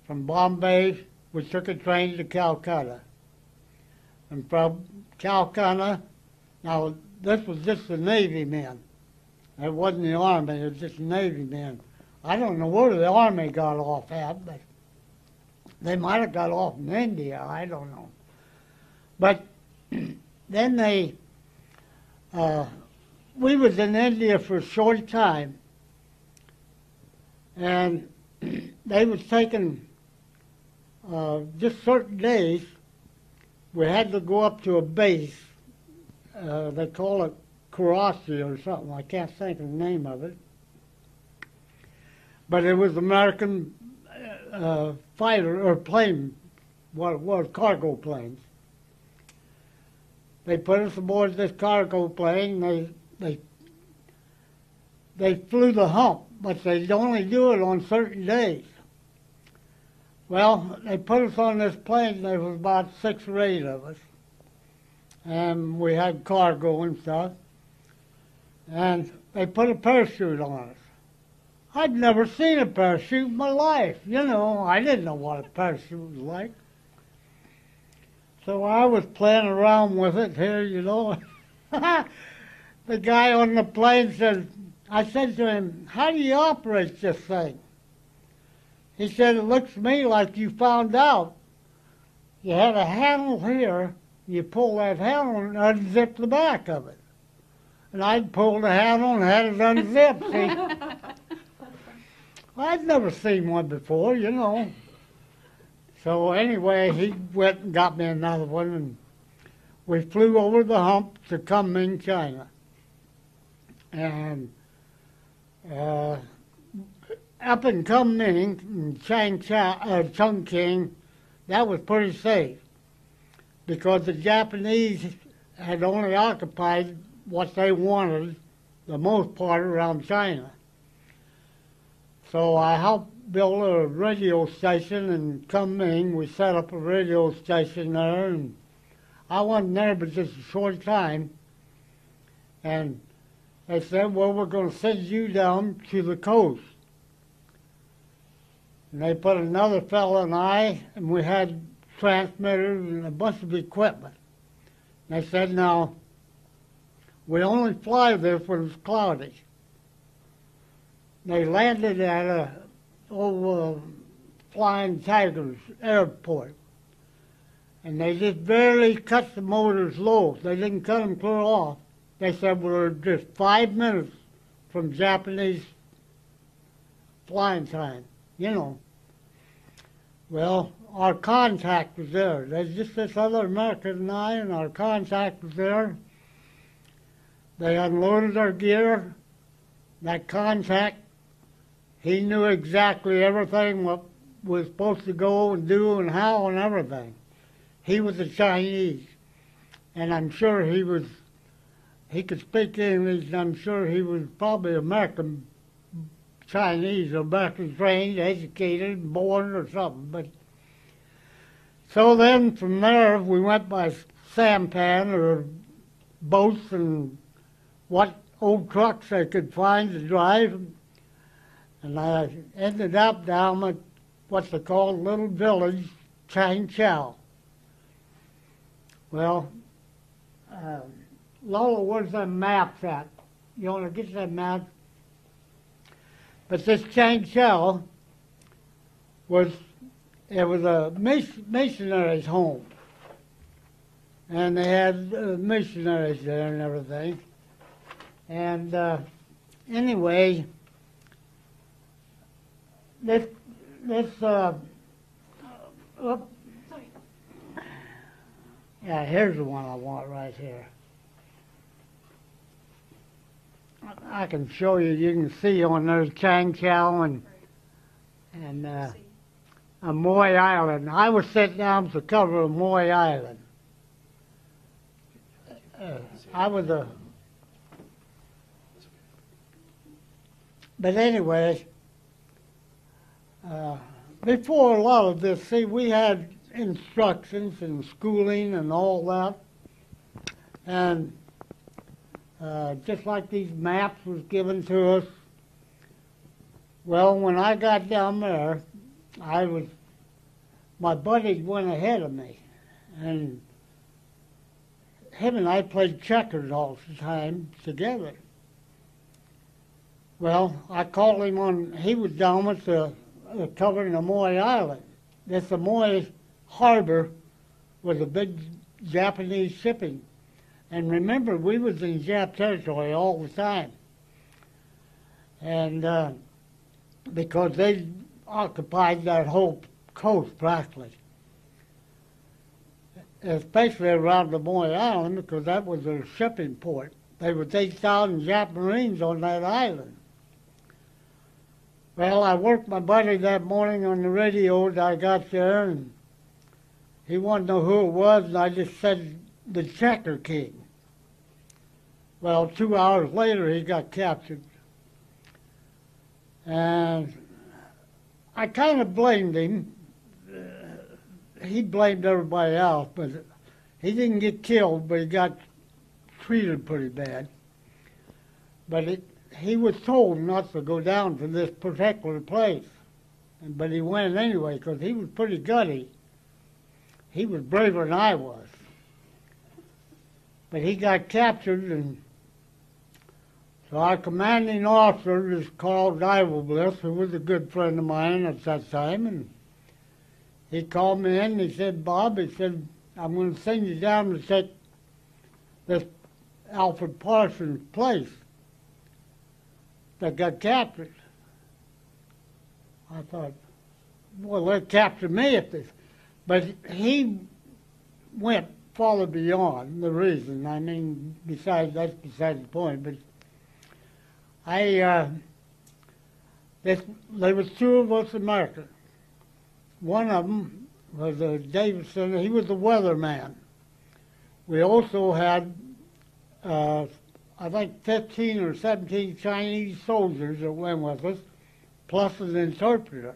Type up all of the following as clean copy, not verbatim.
From Bombay, we took a train to Calcutta. And from Calcutta, now this was just the Navy men. It wasn't the Army, it was just the Navy men. I don't know where the Army got off at, but they might have got off in India, I don't know. But then we was in India for a short time, and they was taking just certain days. We had to go up to a base. They call it Karachi or something. I can't think of the name of it. But it was American fighter or plane, what it was, cargo planes. They put us aboard this cargo plane. They flew the hump, but they'd only do it on certain days. Well, they put us on this plane. There was about 6 or 8 of us, and we had cargo and stuff. And they put a parachute on us. I'd never seen a parachute in my life. You know, I didn't know what a parachute was like. So I was playing around with it here, you know. The guy on the plane said, I said to him, how do you operate this thing? He said, it looks to me like you found out. You had a handle here, you pull that handle and unzip the back of it. And I'd pulled the handle and had it unzipped, see. I'd never seen one before, you know. So anyway, he went and got me another one, and we flew over the hump to Kunming, China. And up in Kunming, Chongqing, that was pretty safe because the Japanese had only occupied what they wanted, the most part, around China. So I helped build a radio station in Kunming. We set up a radio station there, and I wasn't there but just a short time. And they said, well, we're going to send you down to the coast. And they put another fellow and I, and we had transmitters and a bunch of equipment. And they said, now, we only fly there when it's cloudy. They landed at a Flying Tigers airport. And they just barely cut the motors low. They didn't cut them clear off. They said we're just 5 minutes from Japanese flying time, you know. Well, our contact was there. There's just this other American and I, and our contact was there. They unloaded our gear. That contact, he knew exactly everything what was supposed to go and do and how and everything. He was a Chinese, and I'm sure he could speak English, and I'm sure he was probably American Chinese, American trained, educated, born or something. But so then from there we went by sampan or boats and what old trucks I could find to drive. And I ended up down at what they call a little village, Changchow. Well, Lola, where's the maps at? You want to get that map? But this Changchow was a missionary's home. And they had missionaries there and everything. And anyway, yeah, here's the one I want right here. I can show you. You can see on there's Changchow and Amoy Island. I was sent down to cover Amoy Island. But anyway, before a lot of this, see, we had instructions and schooling and all that. And just like these maps was given to us. Well, when I got down there, I was my buddy went ahead of me, and him and I played checkers all the time together. Well, I called him on, he was down with covering Amoy Island. This Amoy harbor was a big Japanese shipping. And remember, we was in Jap territory all the time. And because they occupied that whole coast practically. Especially around Amoy Island, because that was their shipping port. There was 8,000 Jap Marines on that island. Well, I worked my buddy that morning on the radio as I got there, and he wanted to know who it was, and I just said, the Checker King. Well, 2 hours later, he got captured. And I kind of blamed him. He blamed everybody else, but he didn't get killed, but he got treated pretty bad. But he was told not to go down to this particular place. But he went anyway, because he was pretty gutty. He was braver than I was. But he got captured, and so our commanding officer is Carl Divelbliss, who was a good friend of mine at that time, and he called me in and he said, Bob, he said, I'm going to send you down to take this Alfred Parsons' place that got captured. I thought, well, they'll capture me if this. But he went farther beyond the reason. I mean, that's beside the point. But there was two of us Americans. One of them was Davidson. He was the weatherman. We also had, I think, 15 or 17 Chinese soldiers that went with us, plus an interpreter.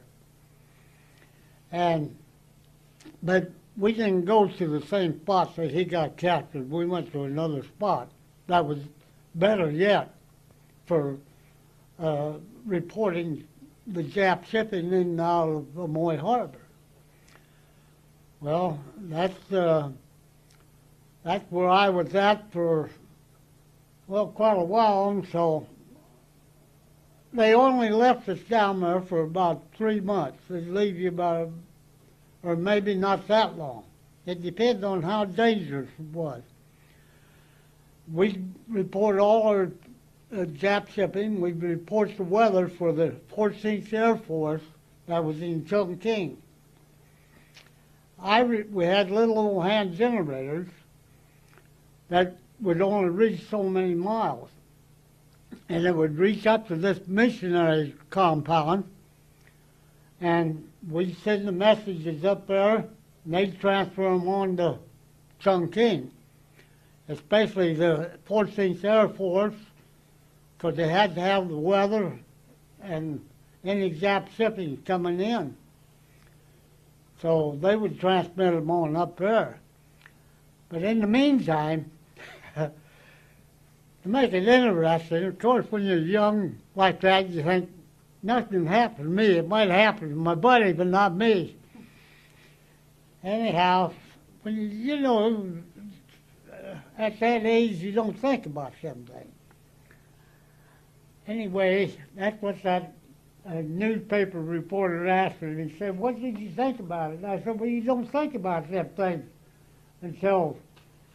But we didn't go to the same spot that he got captured. We went to another spot. That was better yet for reporting the Jap shipping in and out of Amoy Harbor. Well, that's where I was at for, well, quite a while, and so they only left us down there for about 3 months. They'd leave you about, or maybe not that long. It depends on how dangerous it was. We report all our Jap shipping. We report the weather for the 14th Air Force that was in Chongqing. We had little old hand generators that would only reach so many miles. And it would reach up to this missionary compound, and we'd send the messages up there, and they'd transfer them on to Chongqing, especially the 14th Air Force, because they had to have the weather and any Jap shipping coming in. So they would transmit them on up there. But in the meantime, to make it interesting, of course, when you're young like that, you think, nothing happened to me. It might happen to my buddy, but not me. Anyhow, when you know, at that age, you don't think about something. Anyway, that's what that newspaper reporter asked me. He said, what did you think about it? And I said, well, you don't think about them things until,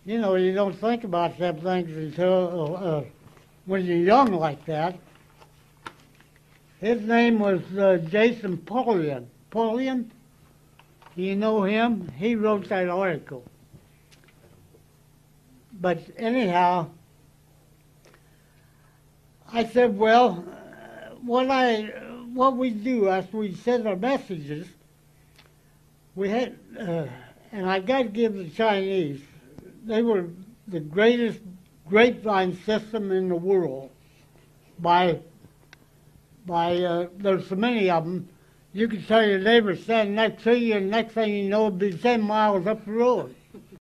you know, you don't think about them things until when you're young like that. His name was Jason Pulliam. Pulliam? Do you know him? He wrote that article. But anyhow, I said, well, what we do after we send our messages, we had, and I got to give the Chinese, they were the greatest grapevine system in the world. There's so many of them, you could tell your neighbor standing next to you, and next thing you know, it'd be 10 miles up the road.